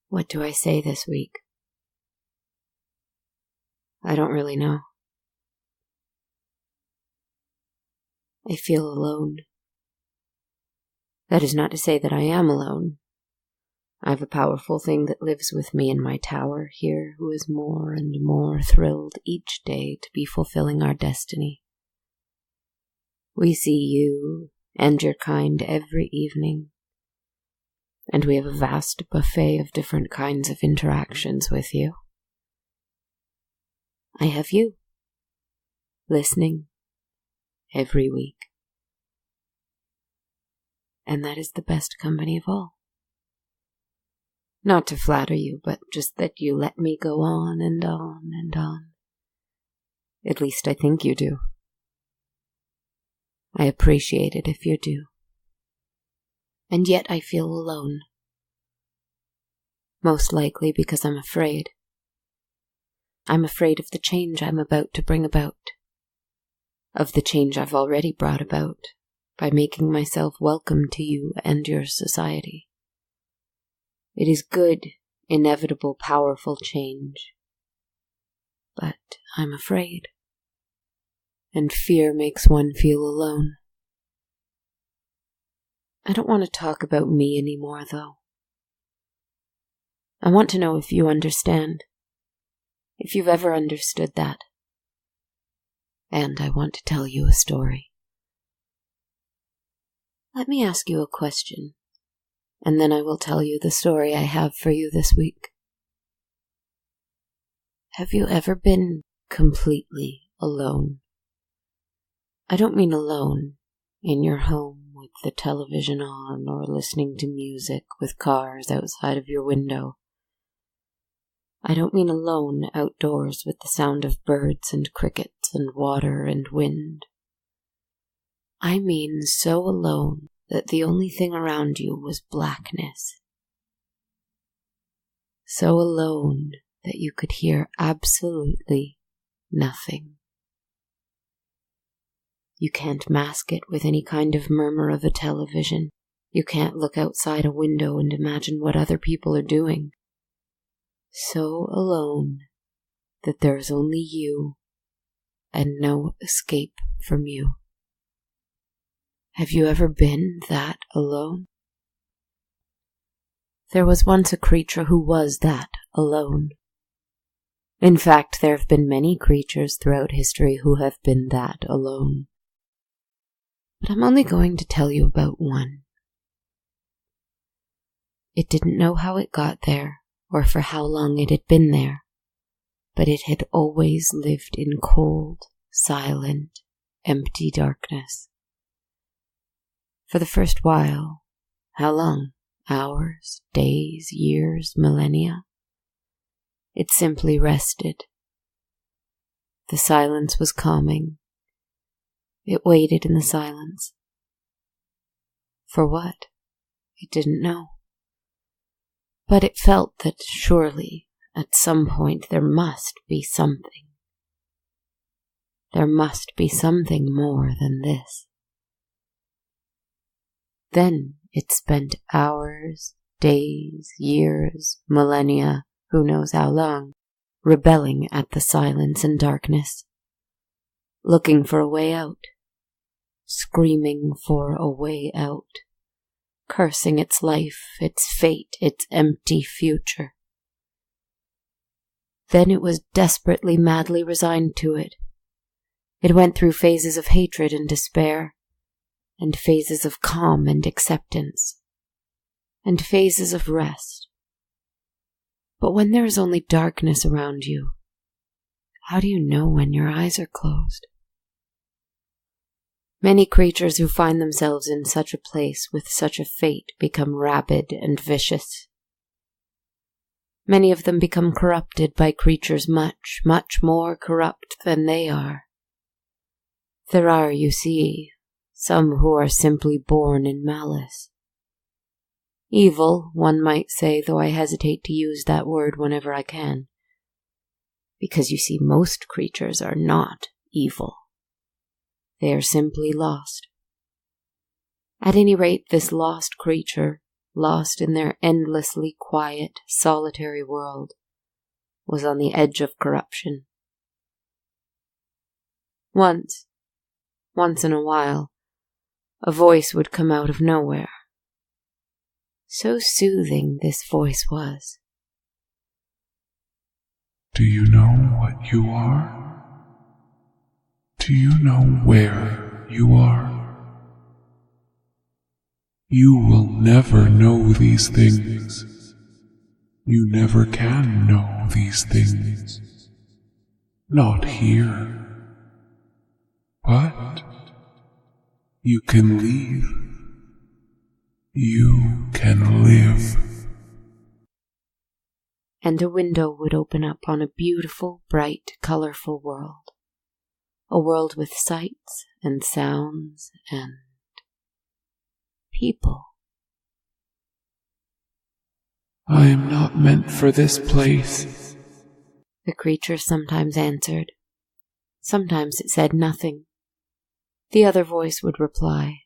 What do I say this week? I don't really know. I feel alone. That is not to say that I am alone. I have a powerful thing that lives with me in my tower here who is more and more thrilled each day to be fulfilling our destiny. We see you and your kind every evening, and we have a vast buffet of different kinds of interactions with you. I have you, listening every week. And that is the best company of all. Not to flatter you, but just that you let me go on and on and on. At least I think you do. I appreciate it if you do. And yet I feel alone. Most likely because I'm afraid. I'm afraid of the change I'm about to bring about. Of the change I've already brought about by making myself welcome to you and your society. It is good, inevitable, powerful change. But I'm afraid. And fear makes one feel alone. I don't want to talk about me anymore, though. I want to know if you understand. If you've ever understood that. And I want to tell you a story. Let me ask you a question, and then I will tell you the story I have for you this week. Have you ever been completely alone? I don't mean alone in your home with the television on or listening to music with cars outside of your window. I don't mean alone outdoors with the sound of birds and crickets and water and wind. I mean so alone that the only thing around you was blackness. So alone that you could hear absolutely nothing. You can't mask it with any kind of murmur of a television. You can't look outside a window and imagine what other people are doing. So alone that there's only you and no escape from you. Have you ever been that alone? There was once a creature who was that alone. In fact, there have been many creatures throughout history who have been that alone. But I'm only going to tell you about one. It didn't know how it got there, or for how long it had been there, but it had always lived in cold, silent, empty darkness. For the first while, how long? Hours, days, years, millennia? It simply rested. The silence was calming. It waited in the silence. For what? It didn't know. But it felt that surely, at some point, there must be something. There must be something more than this. Then it spent hours, days, years, millennia, who knows how long, rebelling at the silence and darkness, looking for a way out, screaming for a way out, cursing its life, its fate, its empty future. Then it was desperately, madly resigned to it. It went through phases of hatred and despair, and phases of calm and acceptance, and phases of rest. But when there is only darkness around you, how do you know when your eyes are closed? Many creatures who find themselves in such a place with such a fate become rabid and vicious. Many of them become corrupted by creatures much, much more corrupt than they are. There are, you see, some who are simply born in malice. Evil, one might say, though I hesitate to use that word whenever I can. Because you see, most creatures are not evil. They are simply lost. At any rate, this lost creature, lost in their endlessly quiet, solitary world, was on the edge of corruption. Once in a while, a voice would come out of nowhere. So soothing this voice was. Do you know what you are? Do you know where you are? You will never know these things. You never can know these things. Not here. But you can leave. You can live. And a window would open up on a beautiful, bright, colorful world. A world with sights and sounds and people. I am not meant for this place, the creature sometimes answered. Sometimes it said nothing. The other voice would reply,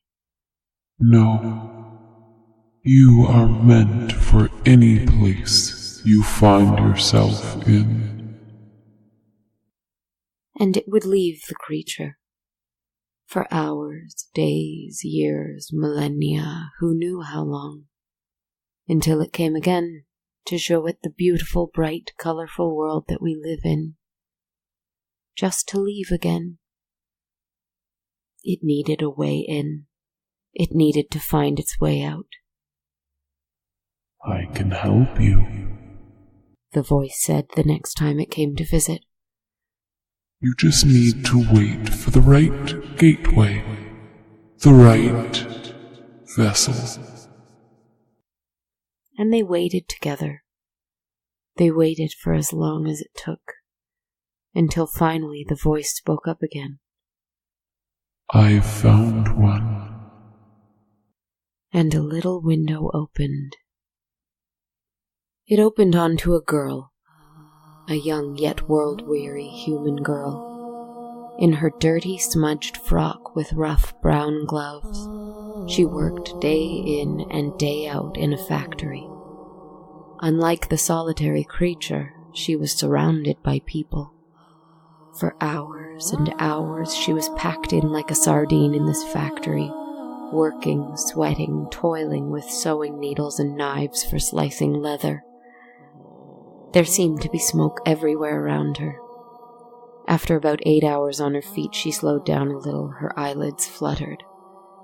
No, you are meant for any place you find yourself in. And it would leave the creature. For hours, days, years, millennia, who knew how long, until it came again to show it the beautiful, bright, colorful world that we live in. Just to leave again. It needed a way in. It needed to find its way out. I can help you, the voice said the next time it came to visit. You just need to wait for the right gateway, the right vessel. And they waited together. They waited for as long as it took, until finally the voice spoke up again. I've found one. And a little window opened. It opened onto a girl, a young yet world-weary human girl. In her dirty, smudged frock with rough brown gloves, she worked day in and day out in a factory. Unlike the solitary creature, she was surrounded by people. For hours and hours she was packed in like a sardine in this factory, working, sweating, toiling with sewing needles and knives for slicing leather. There seemed to be smoke everywhere around her. After about 8 hours on her feet, she slowed down a little, her eyelids fluttered,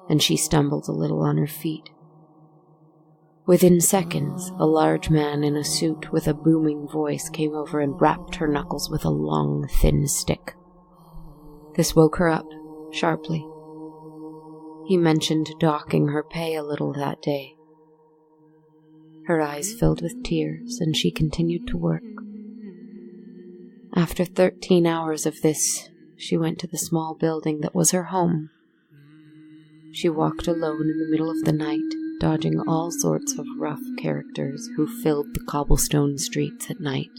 and she stumbled a little on her feet. Within seconds, a large man in a suit with a booming voice came over and rapped her knuckles with a long, thin stick. This woke her up, sharply. He mentioned docking her pay a little that day. Her eyes filled with tears, and she continued to work. After 13 hours of this, she went to the small building that was her home. She walked alone in the middle of the night, dodging all sorts of rough characters who filled the cobblestone streets at night.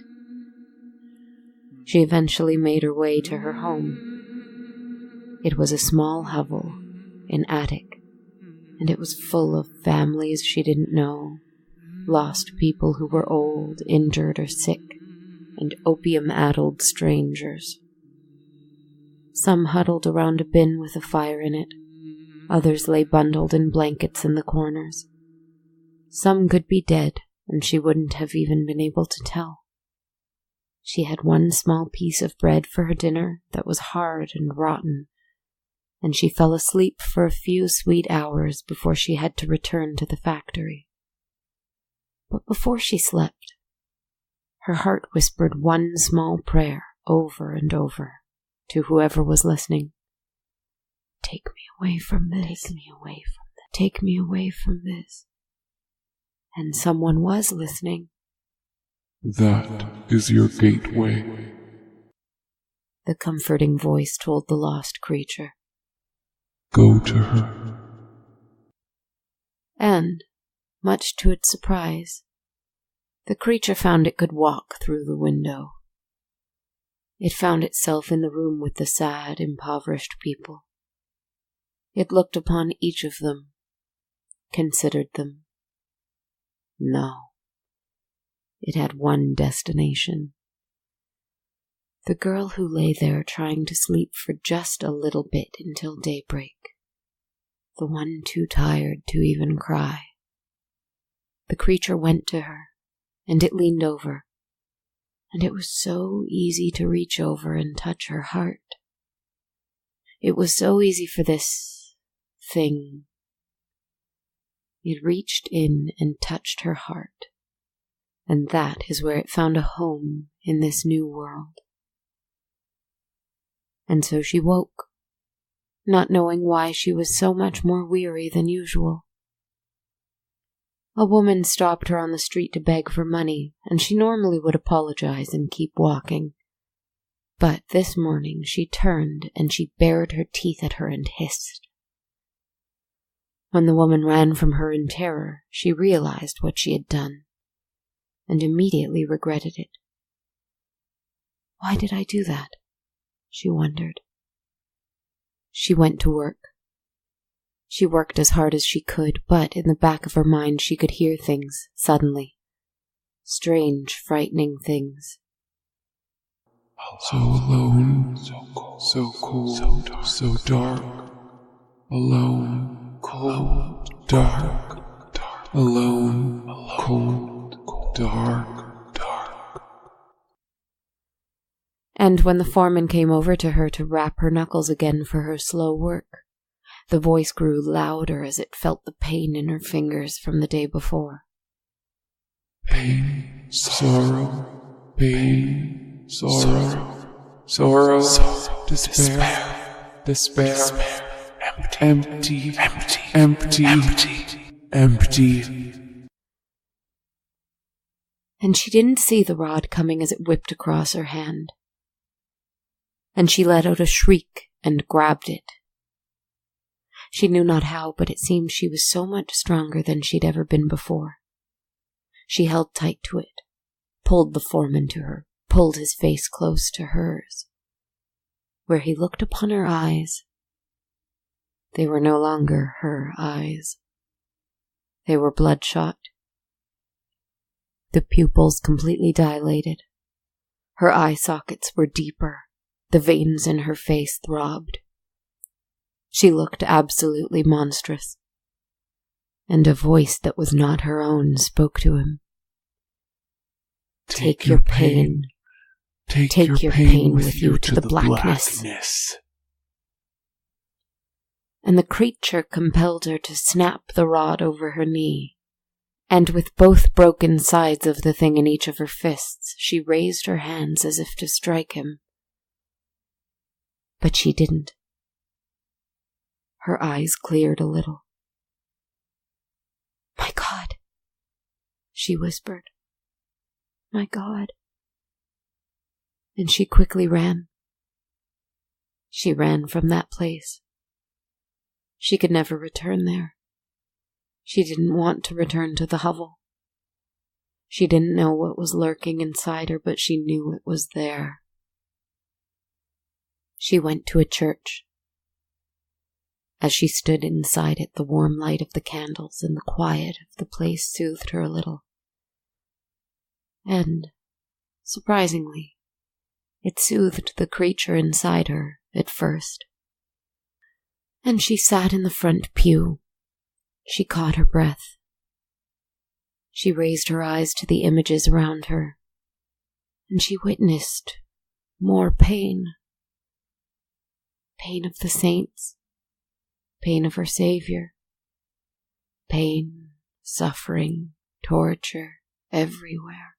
She eventually made her way to her home. It was a small hovel, an attic, and it was full of families she didn't know, lost people who were old, injured, or sick, and opium-addled strangers. Some huddled around a bin with a fire in it. Others lay bundled in blankets in the corners. Some could be dead, and she wouldn't have even been able to tell. She had one small piece of bread for her dinner that was hard and rotten, and she fell asleep for a few sweet hours before she had to return to the factory. But before she slept, her heart whispered one small prayer over and over to whoever was listening. Take me away from this. Take me away from this. Take me away from this. And someone was listening. That is your gateway, the comforting voice told the lost creature. Go to her. And, much to its surprise, the creature found it could walk through the window. It found itself in the room with the sad, impoverished people. It looked upon each of them, considered them. No. It had one destination. The girl who lay there trying to sleep for just a little bit until daybreak. The one too tired to even cry. The creature went to her, and it leaned over, and it was so easy to reach over and touch her heart. It was so easy for this thing. It reached in and touched her heart, and that is where it found a home in this new world. And so she woke, not knowing why she was so much more weary than usual. A woman stopped her on the street to beg for money, and she normally would apologize and keep walking. But this morning she turned and she bared her teeth at her and hissed. When the woman ran from her in terror, she realized what she had done, and immediately regretted it. Why did I do that? She wondered. She went to work. She worked as hard as she could, but in the back of her mind she could hear things, suddenly. Strange, frightening things. So alone, so cold, so dark. Alone, cold, dark. Alone, cold, dark. And when the foreman came over to her to rap her knuckles again for her slow work, the voice grew louder as it felt the pain in her fingers from the day before. Pain, sorrow, pain, sorrow, sorrow, despair, empty, empty. And she didn't see the rod coming as it whipped across her hand. And she let out a shriek and grabbed it. She knew not how, but it seemed she was so much stronger than she'd ever been before. She held tight to it, pulled the foreman to her, pulled his face close to hers. Where he looked upon her eyes, they were no longer her eyes. They were bloodshot. The pupils completely dilated. Her eye sockets were deeper. The veins in her face throbbed. She looked absolutely monstrous. And a voice that was not her own spoke to him. Take your pain. Take your pain with you to the blackness. And the creature compelled her to snap the rod over her knee. And with both broken sides of the thing in each of her fists, she raised her hands as if to strike him. But she didn't. Her eyes cleared a little. My God, she whispered. My God. And she quickly ran. She ran from that place. She could never return there. She didn't want to return to the hovel. She didn't know what was lurking inside her, but she knew it was there. She went to a church. As she stood inside it, the warm light of the candles and the quiet of the place soothed her a little. And, surprisingly, it soothed the creature inside her at first. And she sat in the front pew. She caught her breath. She raised her eyes to the images around her. and she witnessed more pain. Pain of the saints, pain of her Savior, pain, suffering, torture, everywhere.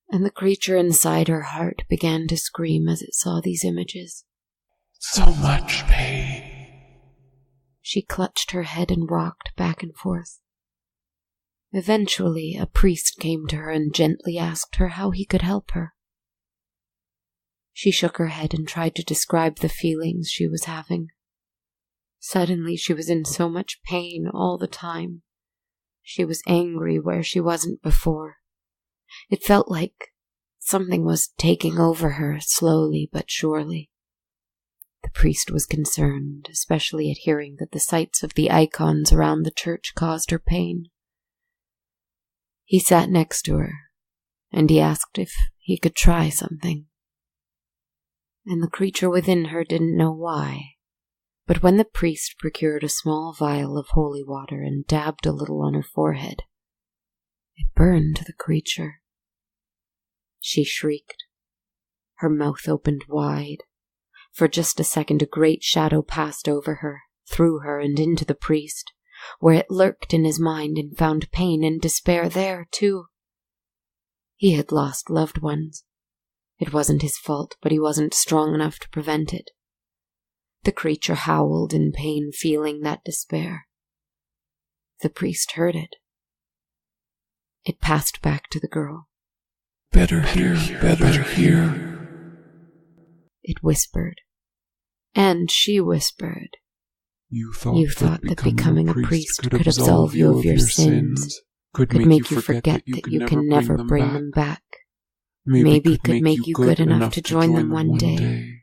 And the creature inside her heart began to scream as it saw these images. So much pain. She clutched her head and rocked back and forth. Eventually, a priest came to her and gently asked her how he could help her. She shook her head and tried to describe the feelings she was having. Suddenly, she was in so much pain all the time. She was angry where she wasn't before. It felt like something was taking over her slowly but surely. The priest was concerned, especially at hearing that the sights of the icons around the church caused her pain. He sat next to her, and he asked if he could try something. And the creature within her didn't know why, but when the priest procured a small vial of holy water and dabbed a little on her forehead, it burned the creature. She shrieked. Her mouth opened wide. For just a second, a great shadow passed over her, through her and into the priest, where it lurked in his mind and found pain and despair there, too. He had lost loved ones. It wasn't his fault, but he wasn't strong enough to prevent it. The creature howled in pain, feeling that despair. The priest heard it. It passed back to the girl. Better here, better here. It whispered. And she whispered. You thought that becoming a priest could absolve you of your sins, could make you forget that you can never bring them back. Maybe could make you good enough to join them one day.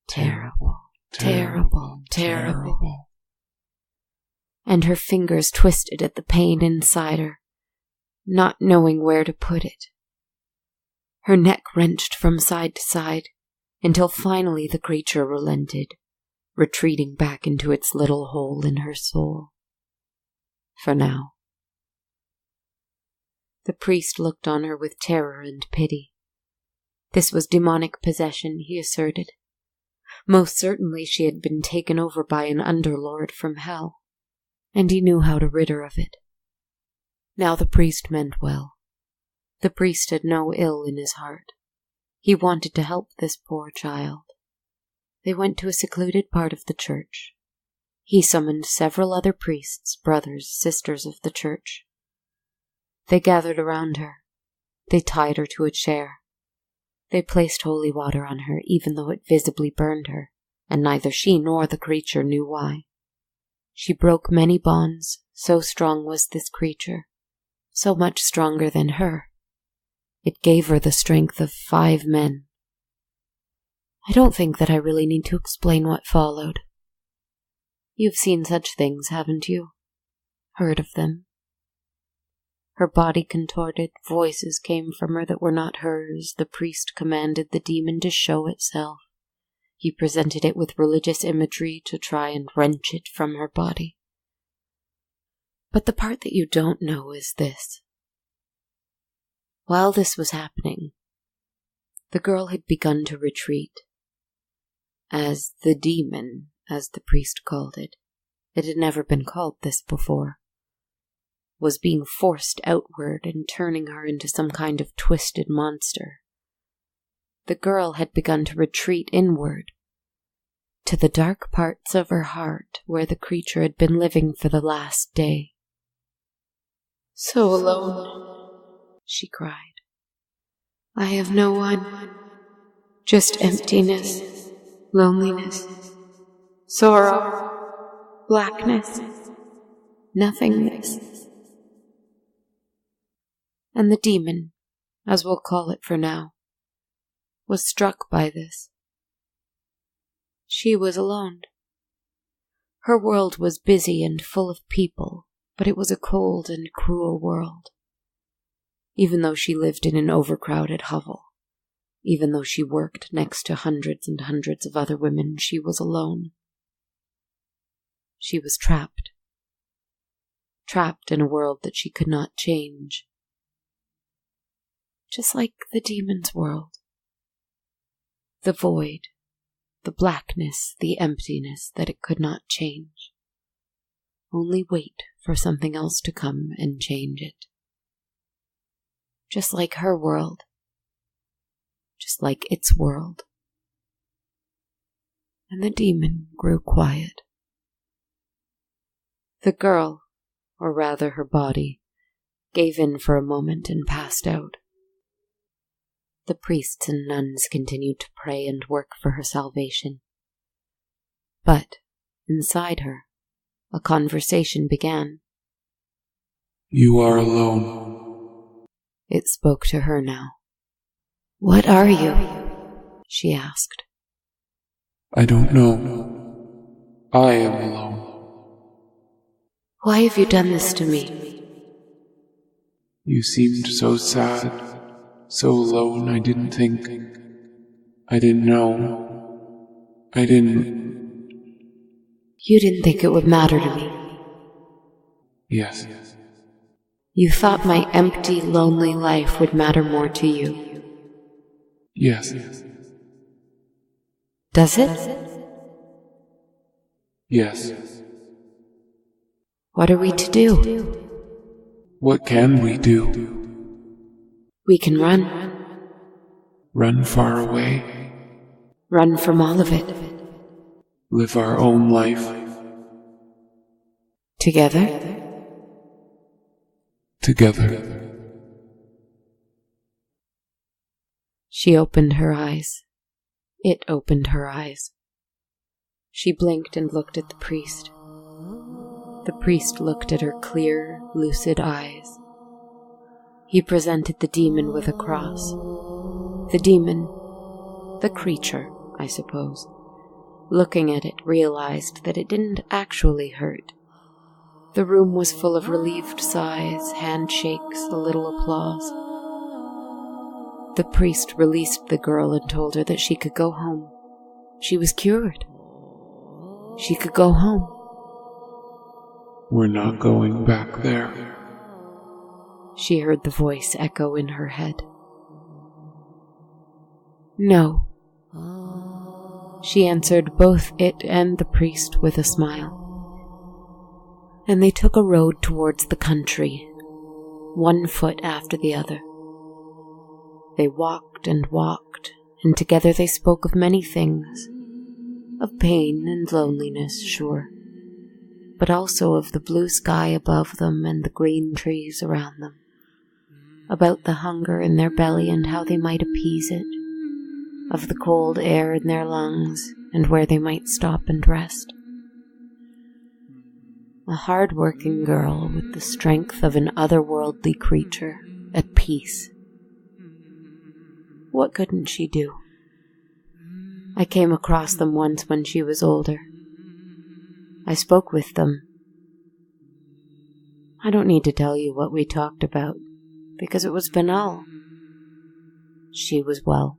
Terrible, terrible, terrible. And her fingers twisted at the pain inside her, not knowing where to put it. Her neck wrenched from side to side, until finally the creature relented, retreating back into its little hole in her soul. For now. The priest looked on her with terror and pity. This was demonic possession, he asserted. Most certainly she had been taken over by an underlord from hell, and he knew how to rid her of it. Now the priest meant well. The priest had no ill in his heart. He wanted to help this poor child. They went to a secluded part of the church. He summoned several other priests, brothers, sisters of the church. They gathered around her. They tied her to a chair. They placed holy water on her, even though it visibly burned her, and neither she nor the creature knew why. She broke many bonds, so strong was this creature, so much stronger than her. It gave her the strength of 5 men. I don't think that I really need to explain what followed. You've seen such things, haven't you? Heard of them. Her body contorted, voices came from her that were not hers. The priest commanded the demon to show itself. He presented it with religious imagery to try and wrench it from her body. But the part that you don't know is this. While this was happening, the girl had begun to retreat. As the demon, as the priest called it had never been called this before, was being forced outward and turning her into some kind of twisted monster. The girl had begun to retreat inward, to the dark parts of her heart where the creature had been living for the last day. So alone, she cried. I have no one, just emptiness, loneliness, sorrow, blackness, nothingness. And the demon, as we'll call it for now, was struck by this. She was alone. Her world was busy and full of people, but it was a cold and cruel world. Even though she lived in an overcrowded hovel, even though she worked next to hundreds and hundreds of other women, she was alone. She was trapped. Trapped in a world that she could not change. just like the demon's world. The void, the blackness, the emptiness that it could not change. Only wait for something else to come and change it. Just like her world. Just like its world. And the demon grew quiet. The girl, or rather her body, gave in for a moment and passed out. The priests and nuns continued to pray and work for her salvation. But, inside her, a conversation began. You are alone. It spoke to her now. What are you? She asked. I don't know. I am alone. Why have you done this to me? You seemed so sad, so alone. I didn't think. I didn't know. I didn't. You didn't think it would matter to me? Yes. You thought my empty, lonely life would matter more to you? Yes. Does it? Yes. What are we to do? What can we do? We can run. Run far away. Run from all of it. Live our own life. Together? Together. She opened her eyes. It opened her eyes. She blinked and looked at the priest. The priest looked at her clear, lucid eyes. He presented the demon with a cross. The demon, the creature, I suppose, looking at it, realized that it didn't actually hurt. The room was full of relieved sighs, handshakes, a little applause. The priest released the girl and told her that she could go home. She was cured. She could go home. We're not going back there. She heard the voice echo in her head. No. She answered both it and the priest with a smile. And they took a road towards the country, one foot after the other. They walked, and together they spoke of many things. Of pain and loneliness, sure, but also of the blue sky above them and the green trees around them. About the hunger in their belly and how they might appease it. Of the cold air in their lungs and where they might stop and rest. A hard-working girl with the strength of an otherworldly creature, at peace. What couldn't she do? I came across them once when she was older. I spoke with them. I don't need to tell you what we talked about, because it was banal. She was well.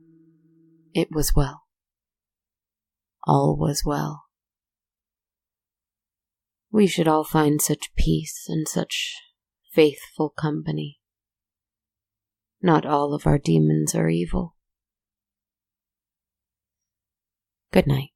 It was well. All was well. We should all find such peace and such faithful company. Not all of our demons are evil. Good night.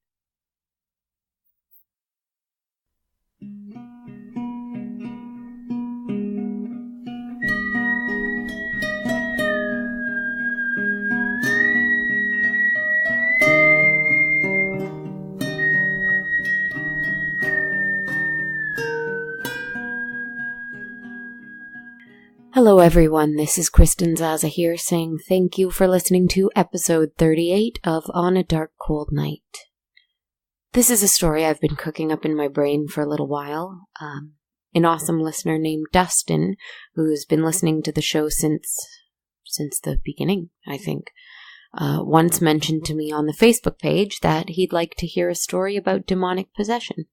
Hello everyone, this is Kristen Zaza here saying thank you for listening to episode 38 of On a Dark Cold Night. This is a story I've been cooking up in my brain for a little while. An awesome listener named Dustin, who's been listening to the show since the beginning, I think, once mentioned to me on the Facebook page that he'd like to hear a story about demonic possession.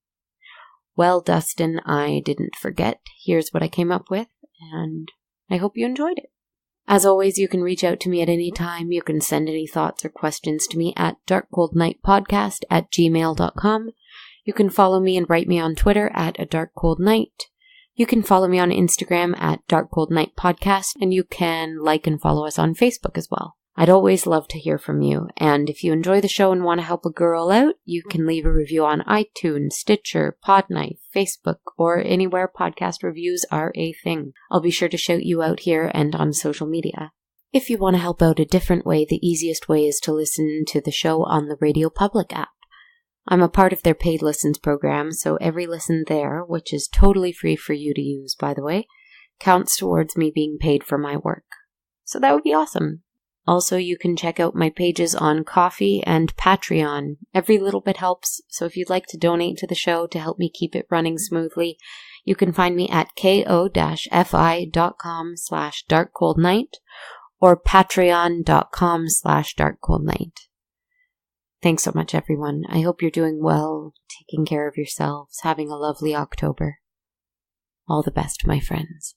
Well, Dustin, I didn't forget. Here's what I came up with, and I hope you enjoyed it. As always, you can reach out to me at any time. You can send any thoughts or questions to me at darkcoldnightpodcast@gmail.com. You can follow me and write me on Twitter at A Dark Cold Night. You can follow me on Instagram at Dark Cold Night Podcast, and you can like and follow us on Facebook as well. I'd always love to hear from you, and if you enjoy the show and want to help a girl out, you can leave a review on iTunes, Stitcher, Podknife, Facebook, or anywhere podcast reviews are a thing. I'll be sure to shout you out here and on social media. If you want to help out a different way, the easiest way is to listen to the show on the Radio Public app. I'm a part of their paid listens program, so every listen there, which is totally free for you to use, by the way, counts towards me being paid for my work. So that would be awesome. Also, you can check out my pages on Ko-fi and Patreon. Every little bit helps, so if you'd like to donate to the show to help me keep it running smoothly, you can find me at ko-fi.com/darkcoldnight or patreon.com/darkcoldnight. Thanks so much, everyone. I hope you're doing well, taking care of yourselves, having a lovely October. All the best, my friends.